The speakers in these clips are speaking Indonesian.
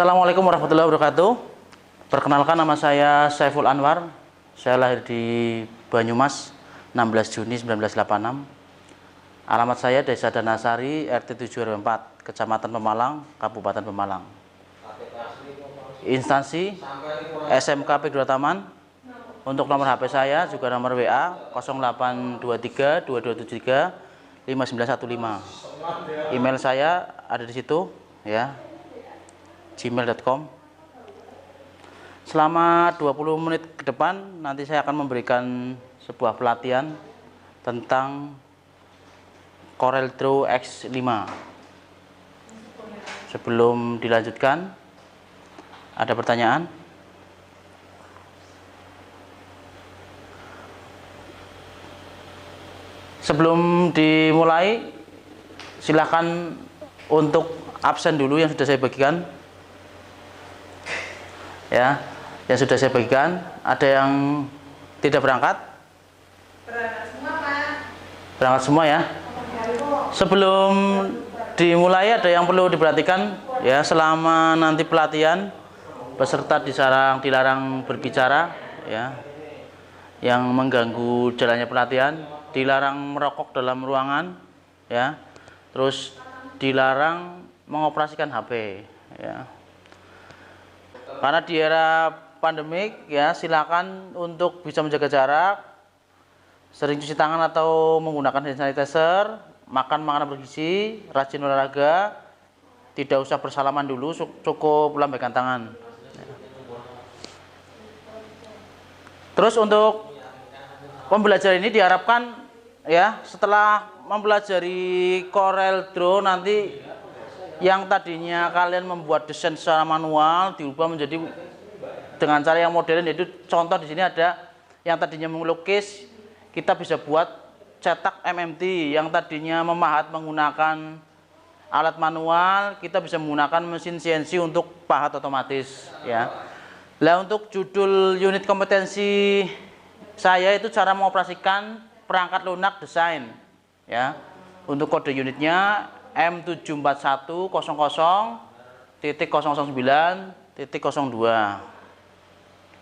Assalamualaikum warahmatullahi wabarakatuh. Perkenalkan, nama saya Saiful Anwar. Saya lahir di Banyumas 16 Juni 1986. Alamat saya Desa Danasari, RT 7 RW 4, Kecamatan Pemalang, Kabupaten Pemalang. Instansi SMK P2 Taman. Untuk nomor HP saya juga nomor WA 0823 2273 5915. Email saya ada di situ ya, gmail.com. Selama 20 menit ke depan nanti saya akan memberikan sebuah pelatihan tentang CorelDRAW X5. Sebelum dilanjutkan, ada pertanyaan? Sebelum dimulai, silakan untuk absen dulu yang sudah saya bagikan. Ya, yang sudah saya bagikan. Ada yang tidak berangkat? Berangkat semua, Pak. Berangkat semua ya. Sebelum dimulai ada yang perlu diperhatikan ya, selama nanti pelatihan peserta dilarang berbicara ya, yang mengganggu jalannya pelatihan, dilarang merokok dalam ruangan ya, terus dilarang mengoperasikan HP ya. Karena di era pandemik ya, silakan untuk bisa menjaga jarak, sering cuci tangan atau menggunakan hand sanitizer, makan makanan bergizi, rajin olahraga, tidak usah bersalaman dulu, cukup lambaikan tangan. Terus untuk pembelajaran ini diharapkan ya, setelah mempelajari CorelDRAW nanti yang tadinya kalian membuat desain secara manual diubah menjadi dengan cara yang modern, yaitu contoh di sini ada yang tadinya melukis, kita bisa buat cetak MMT. Yang tadinya memahat menggunakan alat manual, kita bisa menggunakan mesin CNC untuk pahat otomatis ya. Nah, untuk judul unit kompetensi saya itu cara mengoperasikan perangkat lunak desain ya. Untuk kode unitnya M17100.009.02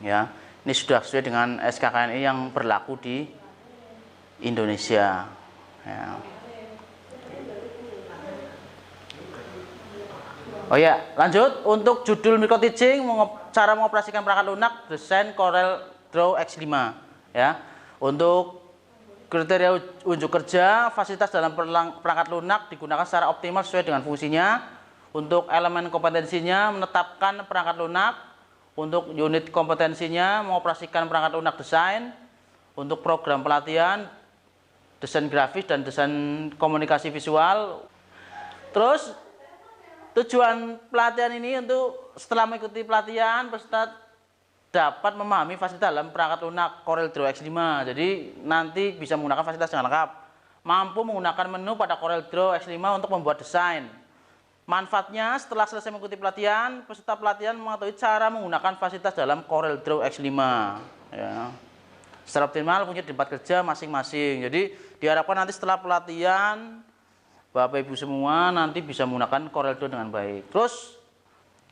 ya. Ini sudah sesuai dengan SKKNI yang berlaku di Indonesia ya. Oh ya, lanjut untuk judul micro teaching, cara mengoperasikan perangkat lunak desain CorelDRAW X5 ya. Untuk kriteria unjuk kerja, fasilitas dalam perangkat lunak digunakan secara optimal sesuai dengan fungsinya. Untuk elemen kompetensinya, menetapkan perangkat lunak. Untuk unit kompetensinya, mengoperasikan perangkat lunak desain. Untuk program pelatihan, desain grafis dan desain komunikasi visual. Terus tujuan pelatihan ini untuk setelah mengikuti pelatihan, peserta dapat memahami fasilitas dalam perangkat lunak CorelDRAW X5. Jadi nanti bisa menggunakan fasilitas dengan lengkap. Mampu menggunakan menu pada CorelDRAW X5 untuk membuat desain. Manfaatnya, setelah selesai mengikuti pelatihan, peserta pelatihan mengetahui cara menggunakan fasilitas dalam CorelDRAW X5 ya. Secara optimal punya tempat kerja masing-masing. Jadi diharapkan nanti setelah pelatihan, Bapak Ibu semua nanti bisa menggunakan CorelDRAW dengan baik. Terus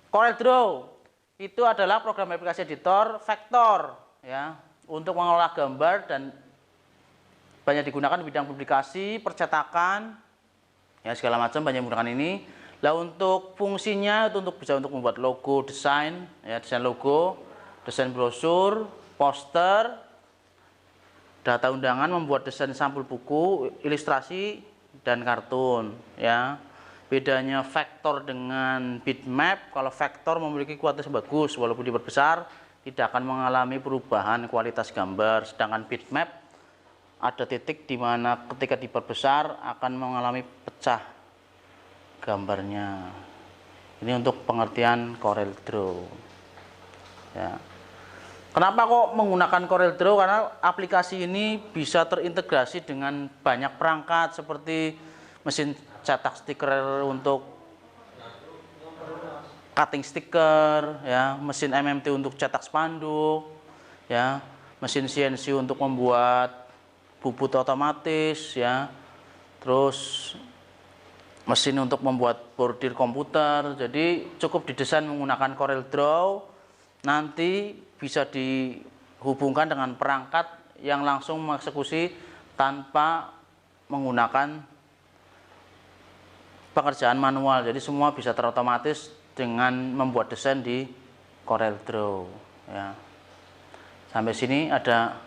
CorelDRAW itu adalah program aplikasi editor vektor ya, untuk mengolah gambar dan banyak digunakan di bidang publikasi, percetakan ya, segala macam banyak menggunakan ini. Lah untuk fungsinya itu bisa untuk membuat logo desain ya, desain logo, desain brosur, poster, data undangan, membuat desain sampul buku, ilustrasi dan kartun ya. Bedanya vektor dengan bitmap, kalau vektor memiliki kualitas bagus walaupun diperbesar tidak akan mengalami perubahan kualitas gambar, sedangkan bitmap ada titik di mana ketika diperbesar akan mengalami pecah gambarnya. Ini untuk pengertian CorelDRAW ya. Kenapa kok menggunakan CorelDRAW? Karena aplikasi ini bisa terintegrasi dengan banyak perangkat seperti mesin cetak stiker untuk cutting stiker ya, mesin MMT untuk cetak spanduk ya, mesin CNC untuk membuat bubut otomatis ya, terus mesin untuk membuat bordir komputer. Jadi cukup didesain menggunakan CorelDRAW, nanti bisa dihubungkan dengan perangkat yang langsung mengeksekusi tanpa menggunakan pekerjaan manual. Jadi semua bisa terotomatis dengan membuat desain di CorelDRAW ya. Sampai sini ada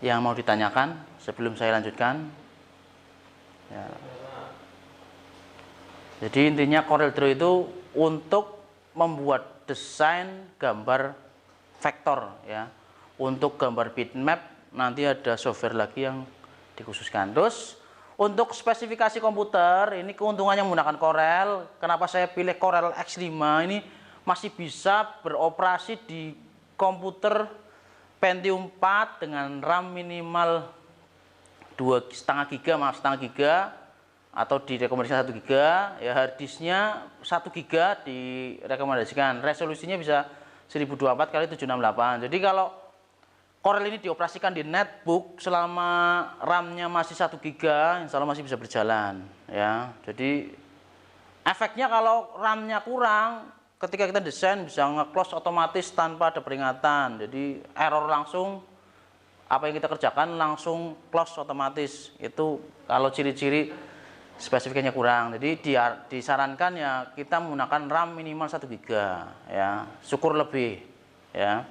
yang mau ditanyakan sebelum saya lanjutkan ya. Jadi intinya CorelDRAW itu untuk membuat desain gambar vektor ya. Untuk gambar bitmap nanti ada software lagi yang dikhususkan. Terus untuk spesifikasi komputer ini keuntungannya menggunakan Corel. Kenapa saya pilih Corel X5? Ini masih bisa beroperasi di komputer Pentium 4 dengan RAM minimal 2,5 GB, maaf, setengah giga, atau direkomendasikan 1 GB ya. Harddisknya 1 GB direkomendasikan. Resolusinya bisa 1024 x 768. Jadi kalau Corel ini dioperasikan di netbook selama RAM-nya masih 1 GB, insya Allah masih bisa berjalan ya. Jadi efeknya kalau RAM-nya kurang, ketika kita desain bisa nge-close otomatis tanpa ada peringatan. Jadi error langsung, apa yang kita kerjakan langsung close otomatis. Itu kalau ciri-ciri spesifikasinya kurang. Jadi disarankan ya kita menggunakan RAM minimal 1 GB ya, syukur lebih ya.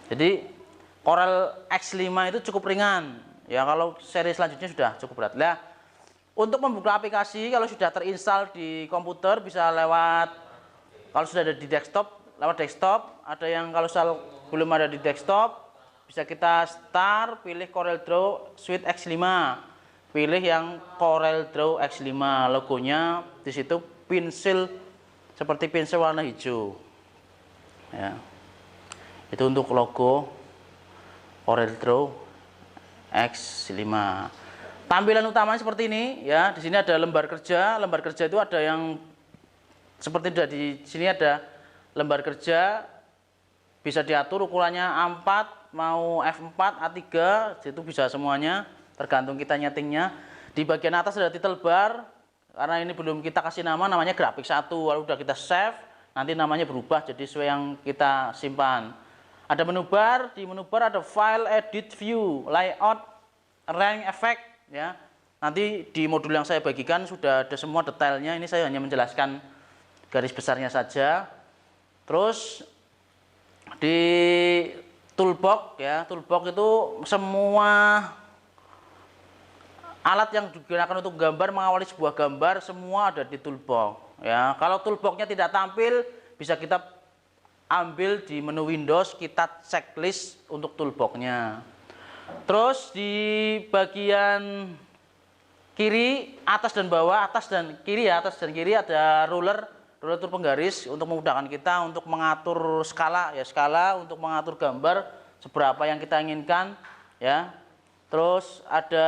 Jadi Corel X5 itu cukup ringan ya, kalau seri selanjutnya sudah cukup berat. Nah, untuk membuka aplikasi kalau sudah terinstall di komputer bisa lewat, kalau sudah ada di desktop lewat desktop, ada yang kalau belum ada di desktop bisa kita start, pilih CorelDRAW Suite X5. Pilih yang CorelDRAW X5, logonya di situ pensil seperti pensil warna hijau. Ya. Itu untuk logo CorelDRAW X5. Tampilan utamanya seperti ini ya. Di sini ada lembar kerja. Lembar kerja itu ada yang seperti di sini ada lembar kerja, bisa diatur ukurannya A4 mau F4 A3, itu bisa semuanya. Tergantung kita nyetingnya. Di bagian atas ada title bar, karena ini belum kita kasih nama, namanya grafik 1. Lalu udah kita save, nanti namanya berubah jadi sesuai yang kita simpan. Ada menu bar, di menu bar ada file, edit, view, layout, rank, effect ya. Nanti di modul yang saya bagikan sudah ada semua detailnya. Ini saya hanya menjelaskan garis besarnya saja. Terus di toolbox ya, toolbox itu semua alat yang digunakan untuk gambar, mengawali sebuah gambar, semua ada di toolbox ya. Kalau toolboxnya tidak tampil, bisa kita ambil di menu Windows, kita checklist untuk toolboxnya. Terus di bagian kiri, atas dan bawah, atas dan kiri ya, atas dan kiri ada ruler tool penggaris untuk memudahkan kita untuk mengatur skala ya, skala untuk mengatur gambar seberapa yang kita inginkan ya. Terus ada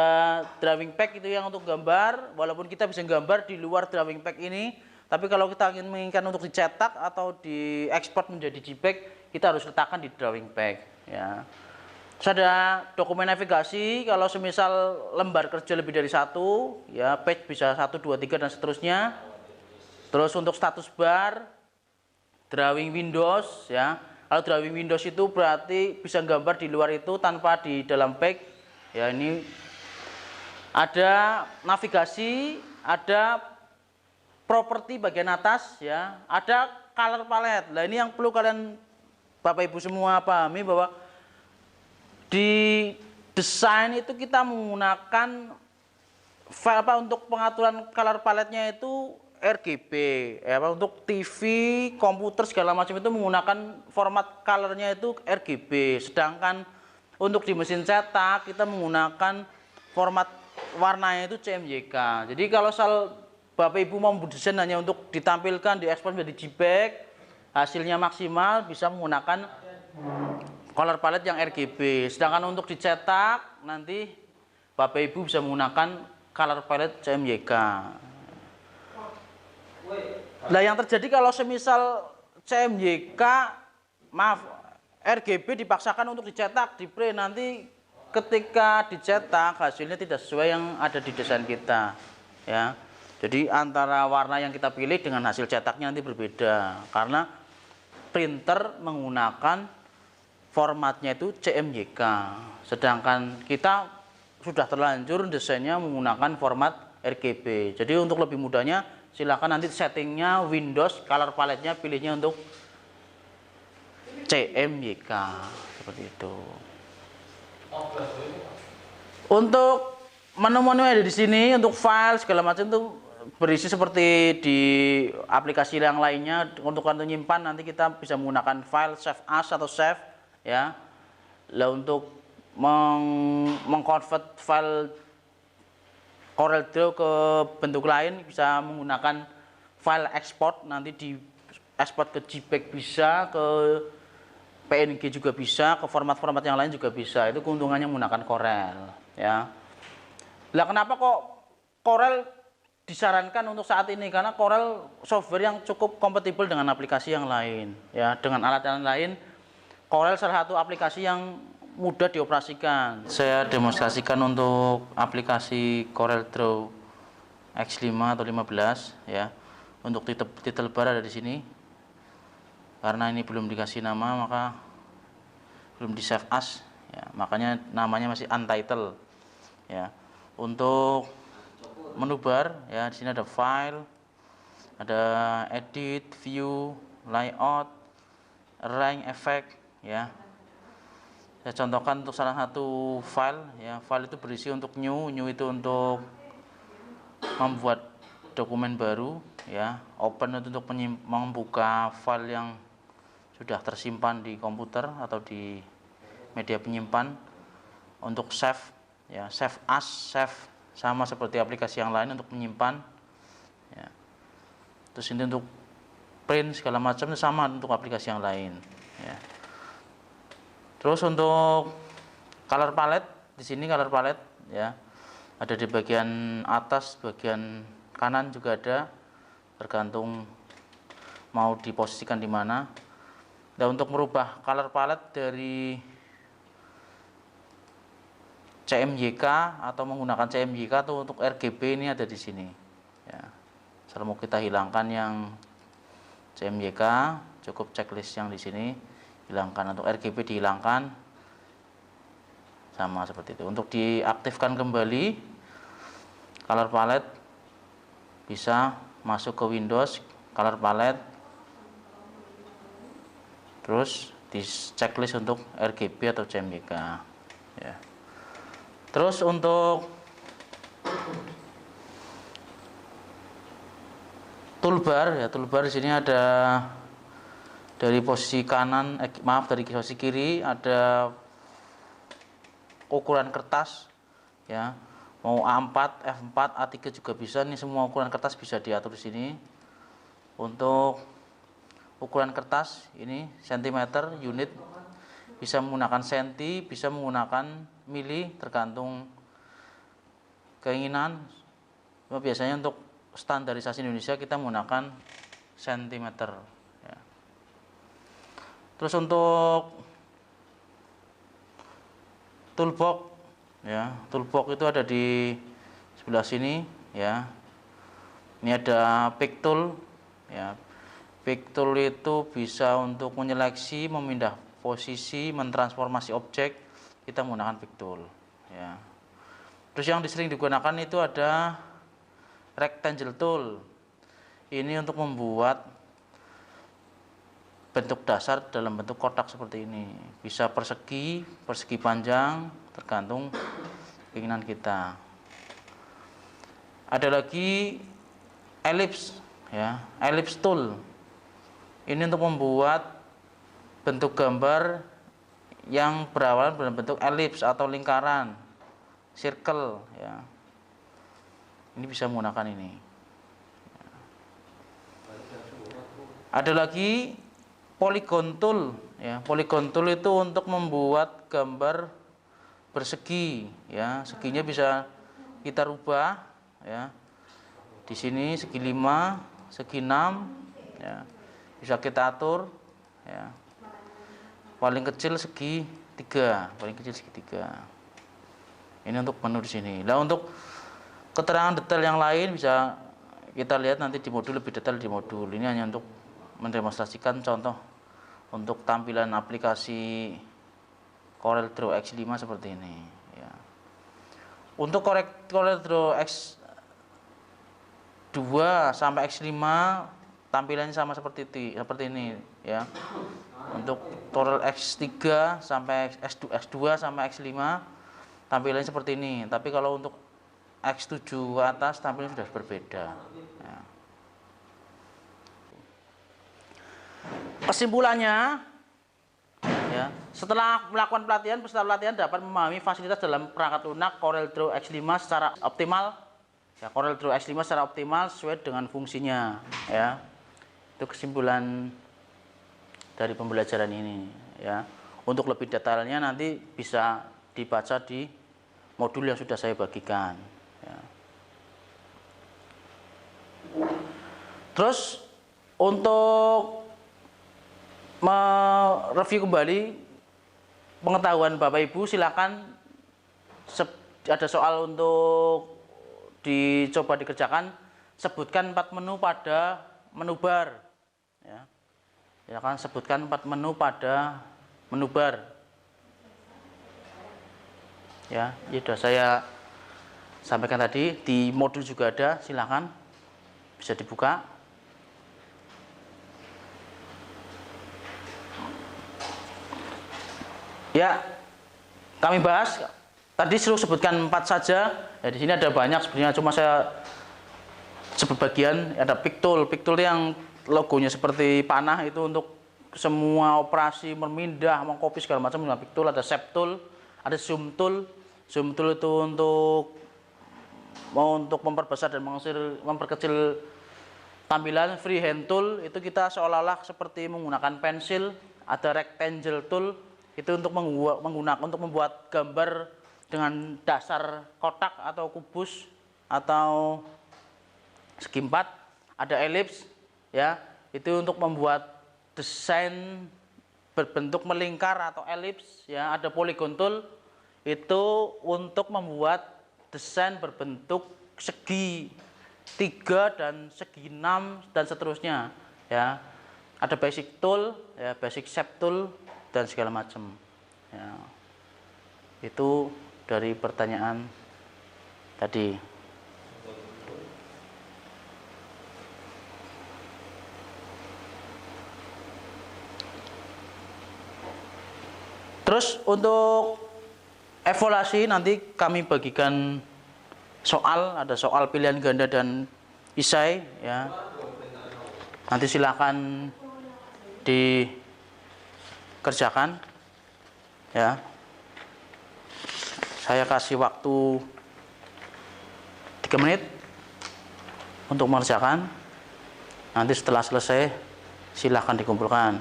drawing pack, itu yang untuk gambar, walaupun kita bisa gambar di luar drawing pack ini, tapi kalau kita menginginkan untuk dicetak atau diekspor menjadi JPEG, kita harus letakkan di drawing pack ya. Terus ada dokumen navigasi, kalau semisal lembar kerja lebih dari 1 ya, page bisa 1, 2, 3 dan seterusnya. Terus untuk status bar, drawing Windows ya. Kalau drawing Windows itu berarti bisa gambar di luar itu tanpa di dalam pack. Ya, ini ada navigasi, ada properti bagian atas ya, ada color palette. Nah, ini yang perlu kalian Bapak Ibu semua pahami, bahwa di desain itu kita menggunakan file untuk pengaturan color palette-nya itu RGB ya, untuk TV, komputer segala macam itu menggunakan format colornya itu RGB. Sedangkan untuk di mesin cetak kita menggunakan format warnanya itu CMYK. Jadi kalau Bapak Ibu mau desain hanya untuk ditampilkan, diekspor menjadi JPEG, hasilnya maksimal, bisa menggunakan color palette yang RGB. Sedangkan untuk dicetak nanti Bapak Ibu bisa menggunakan color palette CMYK. Nah, yang terjadi kalau semisal CMYK, maaf, RGB dipaksakan untuk dicetak, di print, nanti ketika dicetak hasilnya tidak sesuai yang ada di desain kita ya. Jadi antara warna yang kita pilih dengan hasil cetaknya nanti berbeda karena printer menggunakan formatnya itu CMYK, sedangkan kita sudah terlanjur desainnya menggunakan format RGB. Jadi untuk lebih mudahnya silakan nanti settingnya Windows, color palette-nya pilihnya untuk CMYK seperti itu. Untuk menu-menu yang ada di sini untuk file segala macam itu berisi seperti di aplikasi yang lainnya. Untuk menyimpan nanti kita bisa menggunakan file save as atau save ya. Lah untuk mengkonvert file CorelDRAW ke bentuk lain bisa menggunakan file export, nanti di export ke JPEG bisa, ke PNG juga bisa, ke format-format yang lain juga bisa. Itu keuntungannya menggunakan Corel ya. Lah kenapa kok Corel disarankan untuk saat ini? Karena Corel software yang cukup kompatibel dengan aplikasi yang lain ya. Dengan alat-alat lain, Corel salah satu aplikasi yang mudah dioperasikan. Saya demonstrasikan untuk aplikasi CorelDRAW X5 atau 15 ya. Untuk titel bar ada di sini. Karena ini belum dikasih nama maka belum di save as ya. Makanya namanya masih untitled ya. Untuk menu bar ya, di sini ada file, ada edit, view, layout, arrange, effect ya. Saya contohkan untuk salah satu file ya. File itu berisi untuk new itu untuk membuat dokumen baru ya. Open itu untuk membuka file yang sudah tersimpan di komputer atau di media penyimpan. Untuk save ya, save as, save sama seperti aplikasi yang lain untuk menyimpan ya. Terus ini untuk print segala macam sama untuk aplikasi yang lain ya. Terus untuk color palette, di sini color palette ya, ada di bagian atas, bagian kanan juga ada, tergantung mau diposisikan di mana. Dan untuk merubah color palette dari CMYK atau menggunakan CMYK atau untuk RGB ini ada di sini ya. Kalau mau kita hilangkan yang CMYK, cukup checklist yang di sini hilangkan. Untuk RGB dihilangkan sama seperti itu. Untuk diaktifkan kembali color palette bisa masuk ke Windows, color palette, terus di checklist untuk RGB atau CMYK ya. Terus untuk toolbar ya, toolbar di sini ada dari posisi kanan, dari posisi kiri ada ukuran kertas ya. Mau A4, F4, A3 juga bisa. Ini semua ukuran kertas bisa diatur di sini. Untuk ukuran kertas ini cm, unit, bisa menggunakan senti, bisa menggunakan mili, tergantung keinginan. Biasanya untuk standarisasi Indonesia kita menggunakan cm ya. Terus untuk toolbox ya, toolbox itu ada di sebelah sini ya. Ini ada pick tool ya. Pick tool itu bisa untuk menyeleksi, memindah posisi, mentransformasi objek, kita menggunakan pick tool ya. Terus yang sering digunakan itu ada rectangle tool. Ini untuk membuat bentuk dasar dalam bentuk kotak seperti ini. Bisa persegi, persegi panjang, tergantung keinginan kita. Ada lagi ellipse ya, ellipse tool. Ini untuk membuat bentuk gambar yang berawal dalam bentuk elips atau lingkaran, circle ya. Ini bisa menggunakan ini. Ada lagi polygon tool ya. Polygon tool itu untuk membuat gambar bersegi ya. Seginya bisa kita rubah ya. Di sini segi 5, segi 6 ya. Bisa kita atur ya. Paling kecil segi 3, paling kecil segi 3. Ini untuk menu di sini. Nah, untuk keterangan detail yang lain bisa kita lihat nanti di modul lebih detail di modul. Ini hanya untuk mendemonstrasikan contoh untuk tampilan aplikasi CorelDRAW X5 seperti ini ya. Untuk CorelDRAW X2 sampai X5 tampilannya sama seperti ini ya. Untuk Corel X3 sampai X2 sampai X5 tampilannya seperti ini. Tapi kalau untuk X7 ke atas tampilannya sudah berbeda ya. Kesimpulannya ya, setelah melakukan peserta pelatihan dapat memahami fasilitas dalam perangkat lunak CorelDRAW X5 secara optimal ya. CorelDRAW X5 secara optimal sesuai dengan fungsinya ya. Itu kesimpulan dari pembelajaran ini ya. Untuk lebih detailnya nanti bisa dibaca di modul yang sudah saya bagikan ya. Terus untuk mereview kembali pengetahuan Bapak Ibu, silakan ada soal untuk dicoba dikerjakan. Sebutkan 4 menu pada menu bar ya. Silakan sebutkan 4 menu pada menu bar ya. Ini sudah saya sampaikan tadi, di modul juga ada, silakan bisa dibuka. Ya, kami bahas tadi suruh sebutkan 4 saja. Ya, di sini ada banyak sebenarnya, cuma saya sebagian. Ada piktul yang logonya seperti panah, itu untuk semua operasi memindah, mengcopy segala macam dengan piktul. Ada shape tool, ada zoom tool. Zoom tool itu untuk memperbesar dan memperkecil tampilan. Freehand tool itu kita seolah-olah seperti menggunakan pensil. Ada rectangle tool itu untuk membuat gambar dengan dasar kotak atau kubus atau segi 4. Ada ellipse ya, itu untuk membuat desain berbentuk melingkar atau ellipse ya. Ada polygon tool itu untuk membuat desain berbentuk segi 3 dan segi 6 dan seterusnya ya. Ada basic tool ya, basic shape tool dan segala macam ya. Itu dari pertanyaan tadi. Terus untuk evaluasi nanti kami bagikan soal, ada soal pilihan ganda dan isai ya. Nanti silakan dikerjakan ya. Saya kasih waktu 3 menit untuk mengerjakan. Nanti setelah selesai silakan dikumpulkan.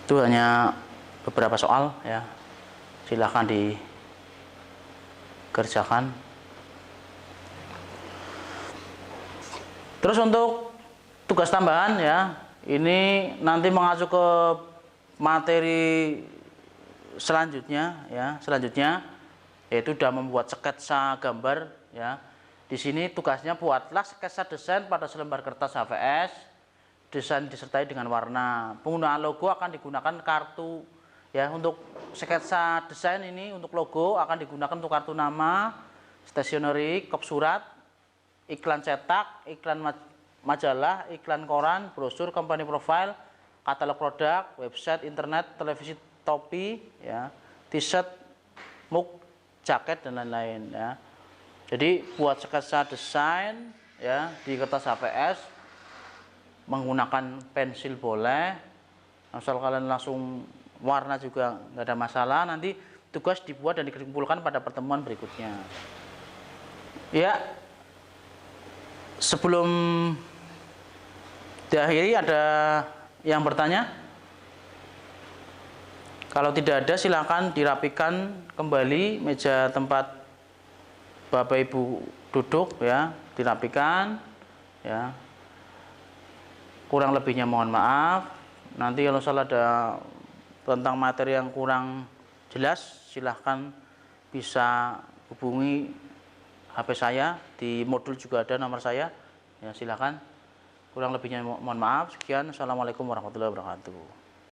Itu hanya beberapa soal ya. Silakan dikerjakan. Terus untuk tugas tambahan ya, ini nanti mengacu ke materi selanjutnya ya, yaitu sudah membuat sketsa gambar ya. Di sini tugasnya buatlah sketsa desain pada selembar kertas HVS, desain disertai dengan warna. Penggunaan logo akan digunakan kartu ya. Untuk sketsa desain ini, untuk logo akan digunakan untuk kartu nama, stationery, kop surat, iklan cetak, iklan majalah, iklan koran, brosur, company profile, katalog produk, website, internet, televisi, topi, ya, t-shirt, mug, jaket dan lain-lain. Ya. Jadi buat sketsa desain, ya, di kertas HVS menggunakan pensil boleh, asal kalian langsung warna juga nggak ada masalah. Nanti tugas dibuat dan dikumpulkan pada pertemuan berikutnya. Ya, sebelum diakhiri ada yang bertanya? Kalau tidak ada silakan dirapikan kembali meja tempat Bapak Ibu duduk ya, dirapikan ya. Kurang lebihnya mohon maaf. Nanti kalau salah ada tentang materi yang kurang jelas silahkan bisa hubungi HP saya, di modul juga ada nomor saya. Ya, silakan. Kurang lebihnya mohon maaf. Sekian. Assalamualaikum warahmatullahi wabarakatuh.